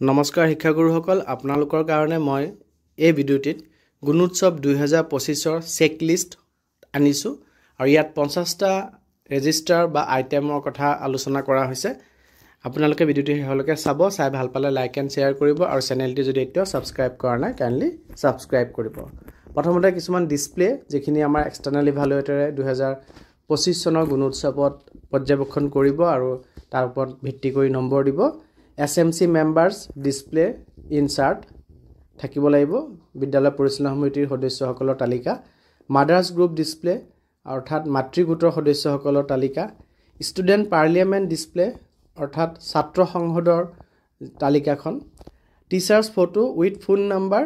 নমস্কাৰ শিক্ষাগুৰুসকল আপোনালোকৰ কাৰণে মই এই ভিডিঅ'টিত গুণোৎসৱ 2025ৰ চেকলিষ্ট আনিছো আৰু ইয়াত 50টা ৰেজিষ্টাৰ বা আইটেমৰ কথা আলোচনা কৰা হৈছে আপোনালোকে ভিডিঅ'টি হেহলৈকে চাব চাই ভাল পালে লাইক এণ্ড শ্বেয়াৰ কৰিব আৰু চেনেলটি যদি এতিয়াও সাবস্ক্ৰাইব কৰা নাই কাইন্ডলি সাবস্ক্ৰাইব কৰিব প্ৰথমতে কিছুমান ডিসপ্লে যেখিনি আমাৰ এক্সটাৰ্নাল ইভালুৱেটৰে 2025 চনৰ গুণোৎসৱত পৰ্যবেক্ষণ কৰিব আৰু তাৰ ওপৰত ভিত্তি কৰি নম্বৰ দিব SMC members display insert থাকিব লাগিব বিদ্যালয় পৰিচালনা সমিতিৰ সদস্যসকলৰ তালিকা মাদাৰ্স গ্ৰুপ ডিসপ্লে অৰ্থাৎ মাতৃ গোটৰ সদস্যসকলৰ তালিকা ষ্টুডেন্ট পাৰ্লিয়ামেন্ট ডিসপ্লে অৰ্থাৎ ছাত্ৰ সংসদৰ তালিকাখন teachers photo with phone number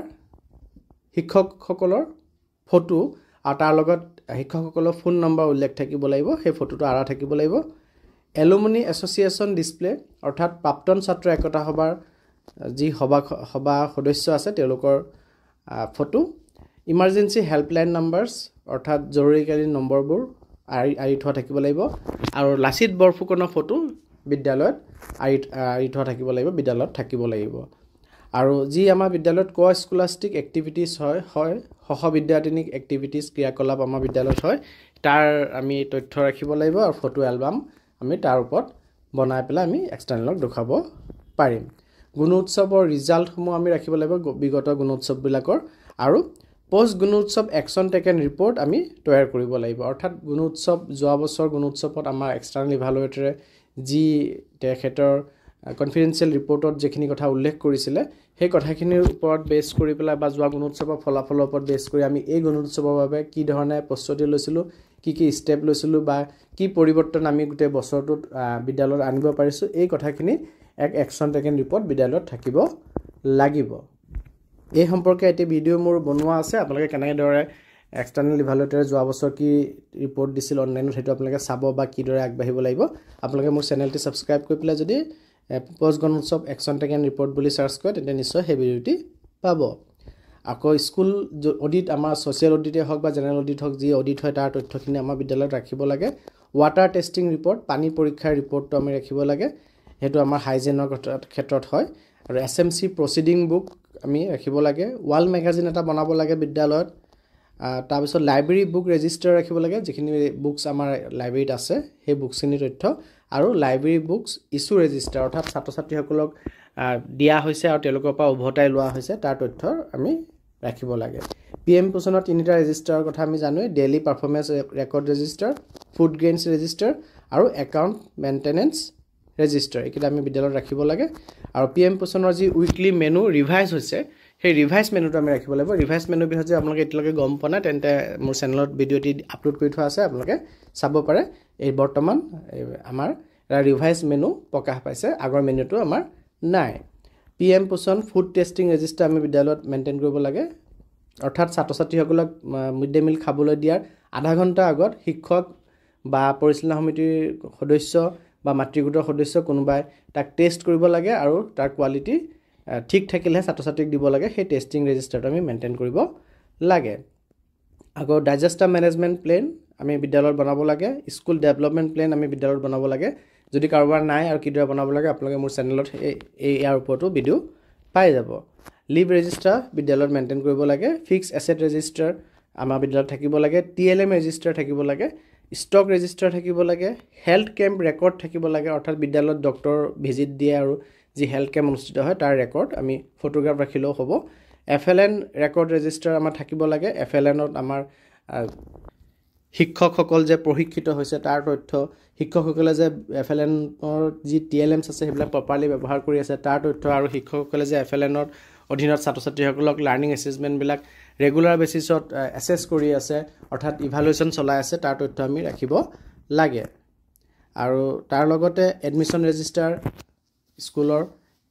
শিক্ষকসকলৰ ফটো আৰু তাৰ লগত শিক্ষকসকলৰ ফোন নম্বৰ উল্লেখ থাকিব লাগিব সেই ফটোটো আৰা থাকিব লাগিব Alumni Association display অৰ্থাৎ প্ৰাক্তন ছাত্ৰ একতা সভাৰ যি সভা সদস্য আছে তেওঁলোকৰ ফটো ইমাৰ্জেন্সি হেল্পলাইন নম্বৰস অৰ্থাৎ জৰুৰীকালীন নম্বৰবোৰ আৰি থোৱা থাকিব লাগিব আৰু লাচিত বৰফুকনৰ ফটো বিদ্যালয়ত আৰি থোৱা থাকিব লাগিব বিদ্যালয়ত থাকিব লাগিব আৰু যি আমাৰ বিদ্যালয়ত কো স্কলাষ্টিক এক্টিভিটিজ হয় সহ বিদ্যাৰ্থিনীক এক্টিভিটিজ ক্ৰিয়াকলাপ আমাৰ বিদ্যালয়ত হয় তাৰ আমি তথ্য ৰাখিব লাগিব আৰু ফটো এলবাম আমি তাৰ ওপৰত বনাই পেলাই আমি এক্সটাৰ্নালক দেখাব পাৰিম গুণোৎসৱৰ ৰিজাল্টসমূহ আমি ৰাখিব লাগিব বিগত গুণোৎসৱবিলাকৰ আৰু post Gunotsav action taken report আমি তৈয়াৰ কৰিব লাগিব অৰ্থাৎ গুণোৎসৱ যোৱা বছৰ গুণোৎসৱত আমাৰ এক্সটাৰ্নাল ইভালুৱেটৰে যি তেখেতৰ কনফিডেন্সিয়েল ৰিপৰ্টত যেখিনি কথা উল্লেখ কৰিছিল সেই কথাখিনিৰ ওপৰত বেছ কৰি পেলাই বা যোৱা গুণোৎসৱৰ ফলাফলৰ ওপৰত বেছ কৰি আমি এই গুণোৎসৱৰ বাবে কি ধৰণে প্ৰস্তুতি লৈছিলো কি স্টেপ লৈছিলো বা কি পৰিৱৰ্তন আমি গোটে বছৰটোত বিদ্যালয়ত আনিব পাৰিছো এই কথাখিনি এক একচন টেকেন ৰিপৰ্ট বিদ্যালয়ত থাকিব লাগিব এই সম্পৰ্কে এটি ভিডিও মোৰ বনোৱা আছে আপোনালোকে কেনেকৈ দৰে এক্সটাৰ্নাল ইভালুৱেটৰে যোৱা বছৰ কি ৰিপৰ্ট দিছিল অনলাইনত হেতু আপোনালোকে চাব বা কি দৰে আগবাঢ়িব লাগিব আপোনালোকে মোৰ চেনেলটি সাবস্ক্ৰাইব কৰি পেলাই যদি post Gunotsav action taken report বুলি সাৰ্চ কৰে তেন্তে নিশ্চয় সেই ভিডিওটি পাব আকৌ স্কুল অডিট আমাৰ সোশ্যাল অডিটে হওক বা জেনেৰেল অডিট হওক যি অডিট হয় তাৰ তথ্যখিনি আমাৰ বিদ্যালয়ত ৰাখিব লাগে ওয়াটাৰ টেষ্টিং ৰিপৰ্ট পানী পৰীক্ষাৰ ৰিপৰ্টটো আমি ৰাখিব লাগে হেতু আমাৰ হাইজেনৰ ক্ষেত্ৰত হয় আৰু SMC প্ৰসিডিং বুক আমি ৰাখিব লাগে ওয়াল মেগাজিন এটা বনাব লাগে বিদ্যালয়ত তাৰ পিছত লাইব্ৰেৰী বুক ৰেজিষ্টাৰ ৰাখিব লাগে যিখিনি বুকছ আমাৰ লাইব্ৰেৰীত আছে সেই বুকছখিনি তথ্য আৰু লাইব্ৰেৰী বুকছ ইস্যু ৰেজিষ্টাৰ অৰ্থাৎ ছাত্ৰ ছাত্ৰীসকলক দিয়া হৈছে আৰু তেওঁলোকৰ পৰা উভতাই লোৱা হৈছে তাৰ তথ্য আমি ৰাখিব লাগে PM পোষণৰ তিনিটা ৰেজিষ্টাৰৰ কথা আমি জানোই daily performance record register food grains register আৰু একাউন্ট মেইনটেনেন্স ৰেজিষ্টাৰ একিটা আমি বিদ্যালয়ত ৰাখিব লাগে আৰু PM পোষণৰ যি উইকলি মেনু ৰিভাইজ হৈছে সেই ৰিভাইজ মেনুটো আমি ৰাখিব লাগিব ৰিভাইজ মেনু বিষয়ে যে আপোনালোকে এতিয়ালৈকে গম পোৱা নাই তেন্তে মোৰ চেনেলত ভিডিওটি আপলোড কৰি থোৱা আছে আপোনালোকে চাব পাৰে এই বৰ্তমান আমাৰ ৰিভাইজ মেনু প্ৰকাশ পাইছে আগৰ মেনুটো আমাৰ নাই PM পোষণ ফুড টেষ্টিং ৰেজিষ্টাৰ আমি বিদ্যালয়ত মেইনটেইন কৰিব লাগে অৰ্থাৎ ছাত্ৰ ছাত্ৰীসকলক মিড ডে মিল খাবলৈ দিয়াৰ আধা ঘণ্টা আগত শিক্ষক বা পৰিচালনা সমিতিৰ সদস্য বা মাতৃগোটৰ সদস্য কোনোবাই তাক টেষ্ট কৰিব লাগে আৰু তাৰ কোৱালিটি ঠিক থাকিলে ছাত্ৰ ছাত্ৰীক দিব লাগে সেই টেষ্টিং ৰেজিষ্টাৰটো আমি মেইনটেইন কৰিব লাগে আকৌ ডাইজেষ্টাৰ মেনেজমেন্ট প্লেন আমি বিদ্যালয়ত বনাব লাগে স্কুল ডেভেলপমেন্ট প্লেন আমি বিদ্যালয়ত বনাব লাগে যদি কাৰোবাৰ নাই আৰু কিদৰে বনাব লাগে আপোনালোকে মোৰ চেনেলত ইয়াৰ ওপৰতো ভিডিও পাই যাব লিভ ৰেজিষ্টাৰ বিদ্যালয়ত মেইনটেইন কৰিব লাগে ফিক্স এছেট ৰেজিষ্টাৰ আমাৰ বিদ্যালয়ত থাকিব লাগে TLM ৰেজিষ্টাৰ থাকিব লাগে ষ্টক ৰেজিষ্টাৰ থাকিব লাগে হেল্থ কেম্প ৰেকৰ্ড থাকিব লাগে অৰ্থাৎ বিদ্যালয়ত ডক্টৰ ভিজিট দিয়ে আৰু যি হেল্থ কেম্প অনুষ্ঠিত হয় তাৰ ৰেকৰ্ড আমি ফটোগ্ৰাফ ৰাখিলেও হ'ব FLN ৰেকৰ্ড ৰেজিষ্টাৰ আমাৰ থাকিব লাগে FLNত আমাৰ শিক্ষকসকল যে প্ৰশিক্ষিত হৈছে তাৰ তথ্য শিক্ষকসকলে যে FLNৰ যি TLMs আছে সেইবিলাক প্ৰপাৰলি ব্যৱহাৰ কৰি আছে তাৰ তথ্য আৰু শিক্ষকসকলে যে FLNৰ অধীনত ছাত্ৰ ছাত্ৰীসকলক লাৰ্নিং এছেছমেন্ট বিলাক ৰেগুলাৰ বেচিছত এছেছ কৰি আছে অৰ্থাৎ ইভালুৱেচন চলাই আছে তাৰ তথ্য আমি ৰাখিব লাগে আৰু তাৰ লগতে এডমিশন ৰেজিষ্টাৰ স্কুলৰ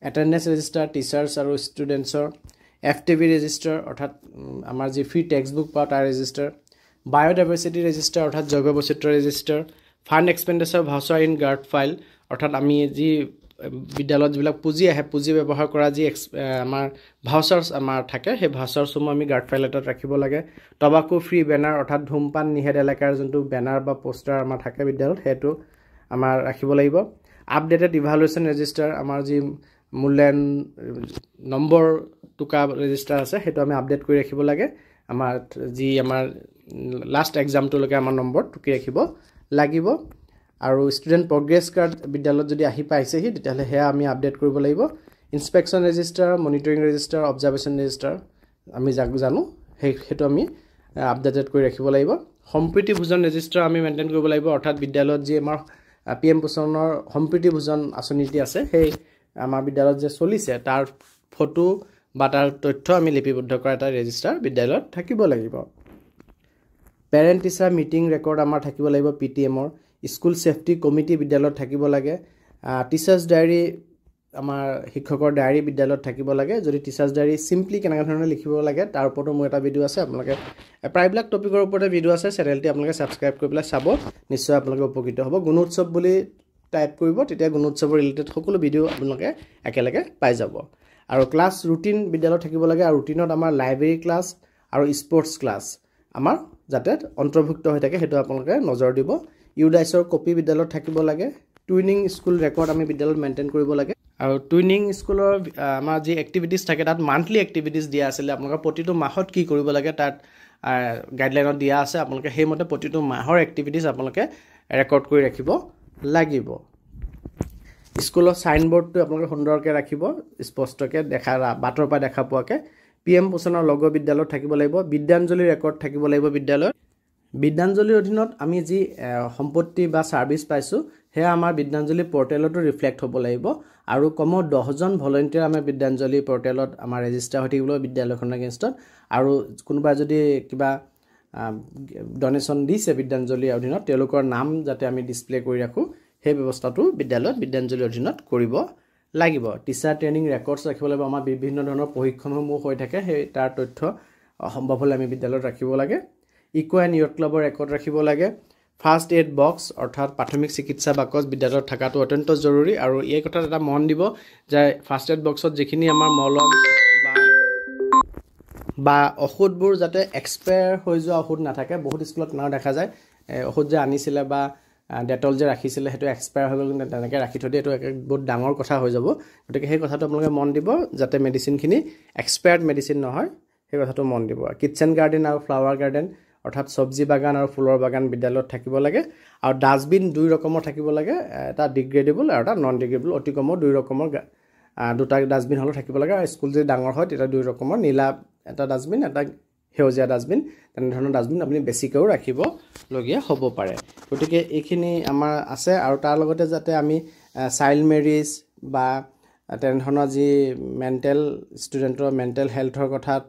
এটেন্ডেন্স ৰেজিষ্টাৰ টিচাৰ্ছ আৰু ষ্টুডেন্টছৰ FTV ৰেজিষ্টাৰ অৰ্থাৎ আমাৰ যি ফ্ৰী টেক্সট বুক পাওঁ তাৰ ৰেজিষ্টাৰ বায়োডাইভাৰ্চিটি ৰেজিষ্টাৰ অৰ্থাৎ জৈৱ বৈচিত্ৰ্য register fund expenditure voucher in guard file অৰ্থাৎ আমি যি বিদ্যালয়ত যিবিলাক পুঁজি আহে পুঁজি ব্যৱহাৰ কৰা যি আমাৰ ভাউচাৰ্ছ আমাৰ থাকে সেই ভাউচাৰ্ছসমূহ আমি গাৰ্ড ফাইল এটাত ৰাখিব লাগে টবাকো ফ্ৰী বেনাৰ অৰ্থাৎ ধূমপান নিষেধ এলেকাৰ যোনটো বেনাৰ বা পোষ্টাৰ আমাৰ থাকে বিদ্যালয়ত সেইটো আমাৰ ৰাখিব লাগিব আপডেটেড ইভালুৱেচন ৰেজিষ্টাৰ আমাৰ যি মূল্যায়ন নম্বৰ টুকা ৰেজিষ্টাৰ আছে সেইটো আমি আপডেট কৰি ৰাখিব লাগে আমাৰ যি আমাৰ লাষ্ট এক্সামটোলৈকে আমাৰ নম্বৰ টুকি ৰাখিব লাগিব আৰু ষ্টুডেণ্ট প্ৰগ্ৰেছ কাৰ্ড বিদ্যালয়ত যদি আহি পাইছেহি তেতিয়াহ'লে সেয়া আমি আপডেট কৰিব লাগিব inspection register monitoring register observation register আমি জানো সেইটো আমি আপডেটেড কৰি ৰাখিব লাগিব সম্প্ৰীতি ভোজন ৰেজিষ্টাৰ আমি মেইনটেইন কৰিব লাগিব অৰ্থাৎ বিদ্যালয়ত যি আমাৰ PM পোষণৰ সম্প্ৰীতি ভোজন আঁচনিটি আছে সেই আমাৰ বিদ্যালয়ত যে চলিছে তাৰ ফটো বা তাৰ তথ্য আমি লিপিবদ্ধ কৰা এটা ৰেজিষ্টাৰ বিদ্যালয়ত থাকিব লাগিব পেৰেণ্ট টিচাৰ মিটিং ৰেকৰ্ড আমাৰ থাকিব লাগিব PTMৰ স্কুল সেফটি কমিটি বিদ্যালয়ত থাকিব লাগে টিচাৰ্ছ ডায়েৰী আমাৰ শিক্ষকৰ ডায়েৰী বিদ্যালয়ত থাকিব লাগে যদি টিচাৰ্ছ ডায়েৰী সিম্পলি কেনেকৈ ধৰণে লিখিব লাগে তাৰ ওপৰতো মোৰ এটা ভিডিঅ' আছে আপোনালোকে প্ৰায়বিলাক টপিকৰ ওপৰতে ভিডিঅ' আছে চেনেলটি আপোনালোকে সাবস্ক্ৰাইব কৰি পেলাই চাব নিশ্চয় আপোনালোকে উপকৃত হ'ব গুণোৎসৱ বুলি টাইপ কৰিব তেতিয়া গুণোৎসৱৰ ৰিলেটেড সকলো ভিডিঅ' আপোনালোকে একেলগে পাই যাব আৰু ক্লাছ ৰুটিন বিদ্যালয়ত থাকিব লাগে আৰু ৰুটিনত আমাৰ লাইব্ৰেৰী ক্লাছ আৰু স্পৰ্টছ ক্লাছ আমাৰ যাতে অন্তৰ্ভুক্ত হৈ থাকে সেইটো আপোনালোকে নজৰ দিব ইউডাইছৰ কপি বিদ্যালয়ত থাকিব লাগে টুইনিং স্কুল ৰেকৰ্ড আমি বিদ্যালয়ত মেইনটেইন কৰিব লাগে আৰু টুইনিং স্কুলৰ আমাৰ যি এক্টিভিটিজ থাকে তাত মান্থলি এক্টিভিটিজ দিয়া আছিল আপোনালোকৰ প্ৰতিটো মাহত কি কৰিব লাগে তাত গাইডলাইনত দিয়া আছে আপোনালোকে সেইমতে প্ৰতিটো মাহৰ এক্টিভিটিজ আপোনালোকে ৰেকৰ্ড কৰি ৰাখিব লাগিব স্কুলৰ সাইন বোৰ্ডটো আপোনালোকে সুন্দৰকৈ ৰাখিব স্পষ্টকৈ দেখা বাটৰ পৰা দেখা পোৱাকৈ PM পোষণৰ লগ বিদ্যালয়ত থাকিব লাগিব বিদ্যাঞ্জলি ৰেকৰ্ড থাকিব লাগিব বিদ্যালয়ত বিদ্যাঞ্জলিৰ অধীনত আমি যি সম্পত্তি বা সাৰ্ভিস পাইছো হে আমাৰ বিদ্যাঞ্জলি পৰ্টেলতো ৰিফ্লেক্ট হ'ব লাগিব আৰু কম 10 জন ভলান্টিয়াৰ আমাৰ বিদ্যাঞ্জলি পৰ্টেলত আমাৰ ৰেজিষ্টাৰ হৈ থাকিব বিদ্যালয়খনৰ এগেইনষ্টত আৰু কোনোবা যদি কিবা ডনেশ্যন দিছে বিদ্যাঞ্জলিৰ অধীনত তেওঁলোকৰ নাম যাতে আমি ডিসপ্লে কৰি ৰাখো সেই ব্যৱস্থাটো বিদ্যালয়ত বিদ্যাঞ্জলিৰ অধীনত কৰিব লাগিব টিচাৰ ট্ৰেইনিং ৰেকৰ্ডছ ৰাখিব লাগিব আমাৰ বিভিন্ন ধৰণৰ প্ৰশিক্ষণসমূহ হৈ থাকে সেই তাৰ তথ্য সম্ভৱ হ'লে আমি বিদ্যালয়ত ৰাখিব লাগে ইকো এণ্ড ইয়থ ক্লাবৰ ৰেকৰ্ড ৰাখিব লাগে ফাৰ্ষ্ট এড বক্স অৰ্থাৎ প্ৰাথমিক চিকিৎসা বাকচ বিদ্যালয়ত থকাটো অত্যন্ত জৰুৰী আৰু এই কথাত এটা মন দিব যে ফাৰ্ষ্ট এড বক্সত যিখিনি আমাৰ মলম বা ঔষধবোৰ যাতে এক্সপায়াৰ হৈ যোৱা ঔষধ নাথাকে বহুত স্কুলত নাও দেখা যায় ঔষধ যে আনিছিলে বা ডেটল যে ৰাখিছিলে হেতু এক্সপায়াৰ হৈ গ'ল কিন্তু তেনেকৈ ৰাখি থৈ দিয়ে এটো বহুত ডাঙৰ কথা হৈ যাব গতিকে সেই কথাটো আপোনালোকে মন দিব যাতে মেডিচিনখিনি এক্সপায়াৰ্ড মেডিচিন নহয় সেই কথাটো মন দিব কিচেন গাৰ্ডেন আৰু ফ্লাৱাৰ গাৰ্ডেন অৰ্থাৎ সবজি বাগান আৰু ফুলৰ বাগান বিদ্যালয়ত থাকিব লাগে আৰু ডাস্টবিন দুই ৰকমৰ থাকিব লাগে এটা ডিগ্ৰেডেবল আৰু এটা নন ডিগ্ৰেডেবল অতি কম দুই ৰকমৰ দুটা ডাস্টবিন হলো থাকিব লাগে আৰু স্কুল যদি ডাঙৰ হয় তেতিয়া দুই ৰকমৰ নীলা এটা ডাস্টবিন এটা সেউজীয়া ডাস্টবিন তেনে ধৰণৰ ডাস্টবিন আপুনি বেছিকৈও ৰাখিব লগিয়া হ'ব পাৰে গতিকে এইখিনি আমাৰ আছে আৰু তাৰ লগতে যাতে আমি চাইল্ড মেৰিজ বা তেনে ধৰণৰ যি মেণ্টেল ষ্টুডেণ্টৰ মেণ্টেল হেলথৰ কথাত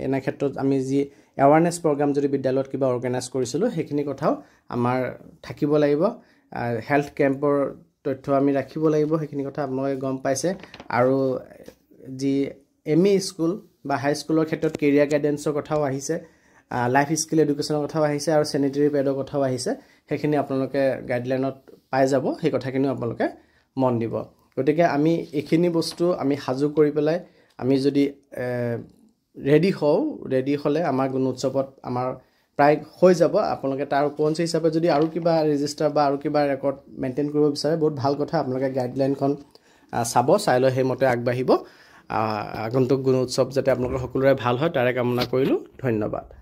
এনে ক্ষেত্ৰত আমি যি এৱাৰনেছ প্ৰগ্ৰাম যদি বিদ্যালয়ত কিবা অৰ্গেনাইজ কৰিছিলোঁ সেইখিনি কথাও আমাৰ থাকিব লাগিব হেলথ কেম্পৰ তথ্য আমি ৰাখিব লাগিব সেইখিনি কথা আপোনালোকে গম পাইছে আৰু যি এমই স্কুল বা হাই স্কুলৰ ক্ষেত্ৰত কেৰিয়াৰ গাইডেন্সৰ কথাও আহিছে লাইফ স্কিল এডুকেশ্যনৰ কথাও আহিছে আৰু স্যানিটাৰী পেডৰ কথাও আহিছে সেইখিনি আপোনালোকে গাইডলাইনত পাই যাব সেই কথাখিনিও আপোনালোকে মন দিব গতিকে আমি এইখিনি বস্তু আমি হাজু কৰি পেলাই আমি যদি ৰেডি হলে আমাৰ গুণোৎসৱত আমাৰ প্ৰায় হৈ যাব আপোনালোকে তাৰ উপঞ্চি হিচাপে যদি আৰু কিবা ৰেজিষ্টাৰ বা আৰু কিবা ৰেকৰ্ড মেইনটেইন কৰিব বিচাৰে বহুত ভাল কথা আপোনালোকে গাইডলাইনখন চাব চাই লৈ সেইমতে আগবাঢ়িব আগন্তুক গুণোৎসৱ যাতে আপোনালোকৰ সকলোৰে ভাল হয় তাৰে কামনা কৰিলোঁ ধন্যবাদ